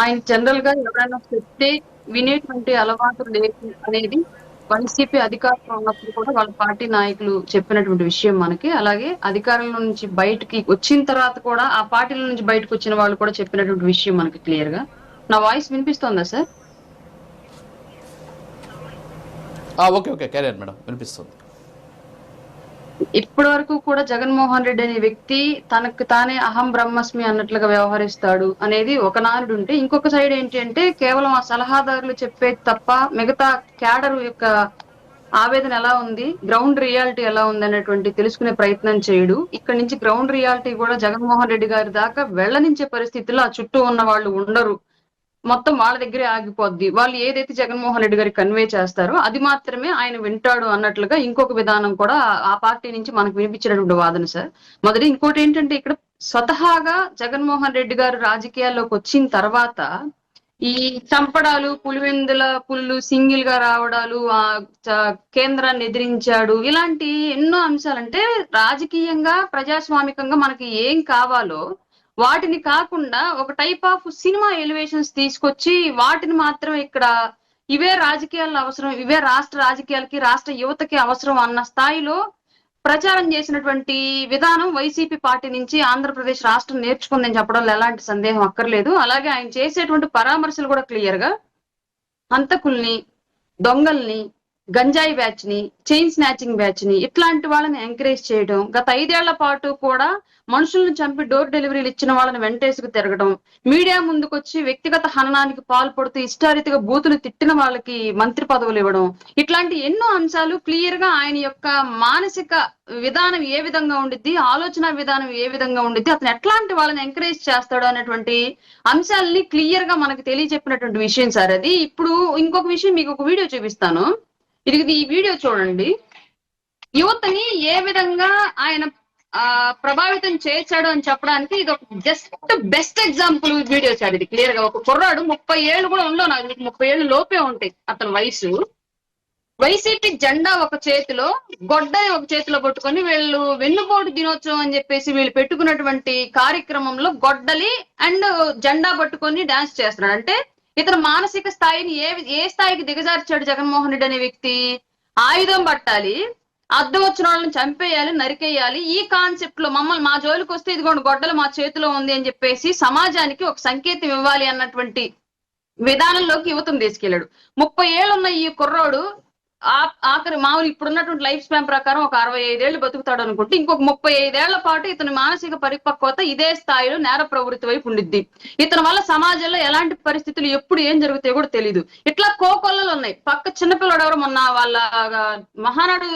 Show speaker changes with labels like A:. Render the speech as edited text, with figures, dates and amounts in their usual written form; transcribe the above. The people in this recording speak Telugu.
A: ఆయన జనరల్ గా ఎవరైనా చెప్తే వినేటువంటి అలవాటు లేదు అనేది వైసీపీ అధికారంలో ఉన్నప్పుడు కూడా వాళ్ళ పార్టీ నాయకులు చెప్పినటువంటి విషయం మనకి. అలాగే అధికారంలో నుంచి బయటికి వచ్చిన తర్వాత కూడా ఆ పార్టీల నుంచి బయటకు వచ్చిన వాళ్ళు కూడా చెప్పినటువంటి విషయం మనకి క్లియర్ గా. నా వాయిస్ వినిపిస్తోందా sir?
B: Okay okay, carrier madam, వినిపిస్తుంది.
A: ఇప్పటి వరకు కూడా జగన్మోహన్ రెడ్డి అనే వ్యక్తి తనకు తానే అహం బ్రహ్మస్మి అన్నట్లుగా వ్యవహరిస్తాడు అనేది ఒక నానుడు ఉంటే, ఇంకొక సైడ్ ఏంటి అంటే కేవలం ఆ సలహాదారులు చెప్పేది తప్ప మిగతా క్యాడర్ యొక్క ఆవేదన ఎలా ఉంది, గ్రౌండ్ రియాలిటీ ఎలా ఉంది అనేటువంటి తెలుసుకునే ప్రయత్నం చేయడు. ఇక్కడ నుంచి గ్రౌండ్ రియాలిటీ కూడా జగన్మోహన్ రెడ్డి గారి దాకా వెళ్ళనించే పరిస్థితుల్లో ఆ చుట్టూ ఉన్న వాళ్ళు ఉండరు. మొత్తం వాళ్ళ దగ్గరే ఆగిపోద్ది. వాళ్ళు ఏదైతే జగన్మోహన్ రెడ్డి గారికి కన్వే చేస్తారో అది మాత్రమే ఆయన వింటాడు అన్నట్లుగా ఇంకొక విధానం కూడా ఆ పార్టీ నుంచి మనకు వినిపించినటువంటి వాదన సార్. మొదటి ఇంకోటి ఏంటంటే ఇక్కడ స్వతహాగా జగన్మోహన్ రెడ్డి గారు రాజకీయాల్లోకి వచ్చిన తర్వాత ఈ చంపడాలు, పులివెందుల పుల్లు సింగిల్ గా రావడాలు, కేంద్రాన్ని ఎదిరించాడు, ఇలాంటి ఎన్నో అంశాలంటే రాజకీయంగా ప్రజాస్వామికంగా మనకి ఏం కావాలో వాటిని కాకుండా ఒక టైప్ ఆఫ్ సినిమా ఎలివేషన్స్ తీసుకొచ్చి వాటిని మాత్రం ఇక్కడ ఇవే రాజకీయాల అవసరం, ఇవే రాష్ట్ర రాజకీయాలకి రాష్ట్ర యువతకి అవసరం అన్న స్థాయిలో ప్రచారం చేసినటువంటి విధానం వైసీపీ పార్టీ నుంచి ఆంధ్రప్రదేశ్ రాష్ట్రం నేర్చుకుందని చెప్పడంలో ఎలాంటి సందేహం అక్కర్లేదు. అలాగే ఆయన చేసేటువంటి పరామర్శలు కూడా క్లియర్ గా హంతకుల్ని, దొంగల్ని, గంజాయి బ్యాచ్ ని, చైన్ స్నాచింగ్ బ్యాచ్ ని ఇట్లాంటి వాళ్ళని ఎంకరేజ్ చేయడం, గత 5 ఏళ్ల పాటు కూడా మనుషులను చంపి డోర్ డెలివరీలు ఇచ్చిన వాళ్ళని వెంటేసుకు తిరగడం, మీడియా ముందుకొచ్చి వ్యక్తిగత హననానికి పాల్పడుతూ ఇష్టారీతిగా బూతులు తిట్టిన వాళ్ళకి మంత్రి పదవులు ఇవ్వడం, ఇట్లాంటి ఎన్నో అంశాలు క్లియర్ గా ఆయన యొక్క మానసిక విధానం ఏ విధంగా ఉండిద్ది, ఆలోచన విధానం ఏ విధంగా ఉండిద్ది, అతను ఎట్లాంటి వాళ్ళని ఎంకరేజ్ చేస్తాడు అనేటువంటి అంశాలని క్లియర్ గా మనకు తెలియజెప్పినటువంటి విషయం సార్ అది. ఇప్పుడు ఇంకొక విషయం మీకు ఒక వీడియో చూపిస్తాను. ఇది ఈ వీడియో చూడండి. యువతని ఏ విధంగా ఆయన ప్రభావితం చేశాడు అని చెప్పడానికి ఇది ఒక just best example video sir ఇది. క్లియర్ గా ఒక కుర్రాడు 30 ఏళ్ళు కూడా ఉండవు, నాకు 30 ఏళ్ళు లోపే ఉంటాయి అతని వయసు. వైసీపీ జెండా ఒక చేతిలో, గొడ్డని ఒక చేతిలో పట్టుకొని వీళ్ళు వెన్నుపోటు దినోత్సవం అని చెప్పేసి వీళ్ళు పెట్టుకున్నటువంటి కార్యక్రమంలో గొడ్డలి అండ్ జెండా పట్టుకొని డాన్స్ చేస్తున్నాడు. అంటే ఇతను మానసిక స్థాయిని ఏ స్థాయికి దిగజార్చాడు జగన్మోహన్ రెడ్డి అనే వ్యక్తి. ఆయుధం పట్టాలి, అద్దం వచ్చిన వాళ్ళని చంపేయాలి, నరికేయాలి, ఈ కాన్సెప్ట్ లో మమ్మల్ని మా జోలికి వస్తే ఇదిగోండి గొడ్డలు మా చేతిలో ఉంది అని చెప్పేసి సమాజానికి ఒక సంకేతం ఇవ్వాలి అన్నటువంటి విధానంలోకి యువతను తీసుకెళ్లాడు. 30 ఏళ్ళున్న ఈ కుర్రోడు ఆఖరి మామూలు ఇప్పుడున్నటువంటి లైఫ్ స్పాన్ ప్రకారం ఒక 65 ఏళ్ళు బతుకుతాడు అనుకుంటే ఇంకొక 35 ఏళ్ల పాటు ఇతని మానసిక పరిపక్వత ఇదే స్థాయిలో నేర ప్రవృత్తి వైపు ఉండిద్ది. ఇతని వల్ల సమాజంలో ఎలాంటి పరిస్థితులు ఎప్పుడు ఏం జరుగుతాయో కూడా తెలియదు. ఇట్లా కోకొల్లలు ఉన్నాయి. పక్క చిన్నపిల్లడు ఎవరు మొన్న వాళ్ళ మహానాడు